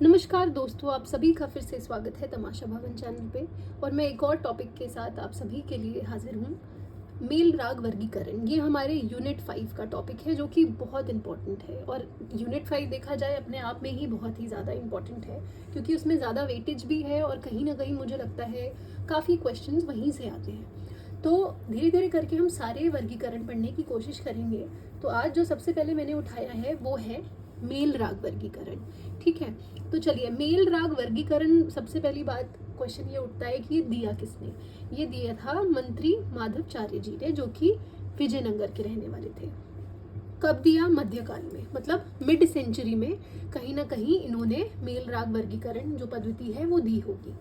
नमस्कार दोस्तों, आप सभी का फिर से स्वागत है तमाशा भवन चैनल पे। और मैं एक और टॉपिक के साथ आप सभी के लिए हाजिर हूँ। मेल राग वर्गीकरण, ये हमारे यूनिट 5 का टॉपिक है जो कि बहुत इम्पॉर्टेंट है। और यूनिट 5 देखा जाए अपने आप में ही बहुत ही ज़्यादा इम्पॉर्टेंट है, क्योंकि उसमें ज़्यादा वेटेज भी है और कहीं ना कहीं मुझे लगता है काफ़ी क्वेश्चंस वहीं से आते हैं। तो धीरे धीरे करके हम सारे वर्गीकरण पढ़ने की कोशिश करेंगे। तो आज जो सबसे पहले मैंने उठाया है वो है मेल राग वर्गीकरण। ठीक है, तो चलिए, मेल राग वर्गीकरण, सबसे पहली बात क्वेश्चन ये उठता है कि ये दिया किसने। ये दिया था मंत्री माधवचार्य जी ने, जो कि विजयनगर के रहने वाले थे। कब दिया? मध्यकाल में, मतलब मिड सेंचुरी में कहीं ना कहीं इन्होंने मेल राग वर्गीकरण जो पद्धति है वो दी होगी।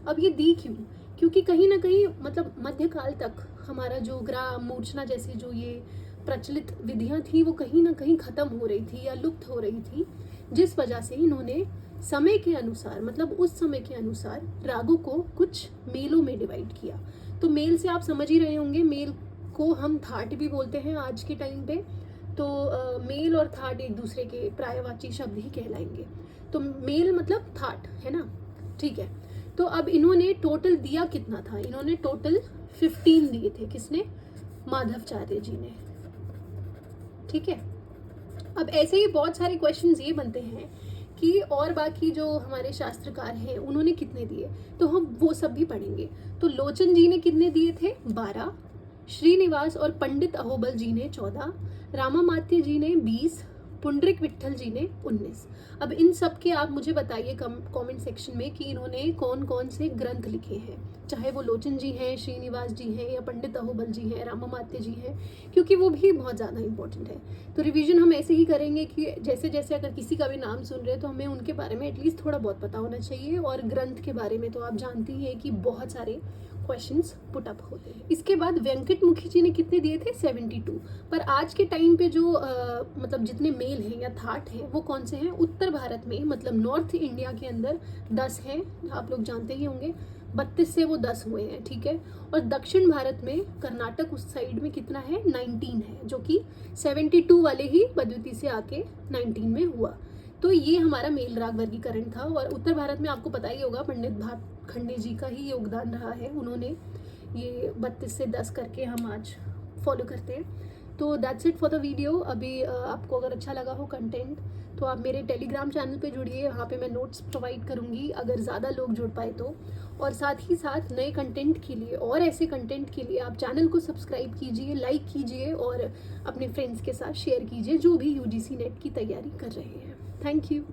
अब ये दी क्यों? क्योंकि कहीं ना कहीं मतलब मध्यकाल तक हमारा जो ग्राम मूर्छना जैसी जो ये प्रचलित विधियां थी वो कहीं ना कहीं खत्म हो रही थी या लुप्त हो रही थी, जिस वजह से इन्होंने समय के अनुसार, मतलब उस समय के अनुसार रागों को कुछ मेलों में डिवाइड किया। तो मेल से आप समझ ही रहे होंगे, मेल को हम थाट भी बोलते हैं आज के टाइम पे। तो मेल और थाट एक दूसरे के प्रायवाची शब्द ही कहलाएंगे। तो मेल मतलब थाट है ना। ठीक है, तो अब इन्होंने टोटल दिया कितना था? इन्होंने टोटल 15 दिए थे। किसने? माधवचार्य जी ने। ठीक है, अब ऐसे ही बहुत सारे क्वेश्चंस ये बनते हैं कि और बाकी जो हमारे शास्त्रकार हैं उन्होंने कितने दिए, तो हम वो सब भी पढ़ेंगे। तो लोचन जी ने कितने दिए थे? 12। श्रीनिवास और पंडित अहोबल जी ने 14। रामामात्य जी ने 20। पुंडरिक विट्ठल जी ने 19। अब इन सब के आप मुझे बताइए कमेंट सेक्शन में कि इन्होंने कौन कौन से ग्रंथ लिखे हैं, चाहे वो लोचन जी हैं, श्रीनिवास जी हैं, या पंडित अहोबल जी हैं, रामामात्य जी हैं, क्योंकि वो भी बहुत ज़्यादा इंपॉर्टेंट है। तो रिवीजन हम ऐसे ही करेंगे कि जैसे जैसे अगर किसी का भी नाम सुन रहे हैं तो हमें उनके बारे में एटलीस्ट थोड़ा बहुत पता होना चाहिए। और ग्रंथ के बारे में तो आप जानती हैं कि बहुत सारे क्वेश्चंस पुट अप होते हैं। इसके बाद वेंकट मुखी जी ने कितने दिए थे? 72। पर आज के टाइम पे जो मतलब जितने मेल हैं या थाट हैं वो कौन से हैं? उत्तर भारत में, मतलब नॉर्थ इंडिया के अंदर 10 हैं, आप लोग जानते ही होंगे। 32 से वो 10 हुए हैं। ठीक है, और दक्षिण भारत में कर्नाटक उस साइड में कितना है? 19 है, जो कि 72 वाले ही पद्धति से आके 19 में हुआ। तो ये हमारा मेल राग वर्गीकरण था। और उत्तर भारत में आपको पता ही होगा, पंडित भातखंडे जी का ही योगदान रहा है। उन्होंने ये 32 से 10 करके हम आज फॉलो करते हैं। तो that's it for the video. अभी आपको अगर अच्छा लगा हो कंटेंट तो आप मेरे टेलीग्राम चैनल पे जुड़िए, वहाँ पे मैं नोट्स प्रोवाइड करूँगी अगर ज़्यादा लोग जुड़ पाए तो। और साथ ही साथ नए कंटेंट के लिए और ऐसे कंटेंट के लिए आप चैनल को सब्सक्राइब कीजिए, लाइक कीजिए और अपने फ्रेंड्स के साथ शेयर कीजिए जो भी यूजीसी नेट की तैयारी कर रहे हैं। Thank you.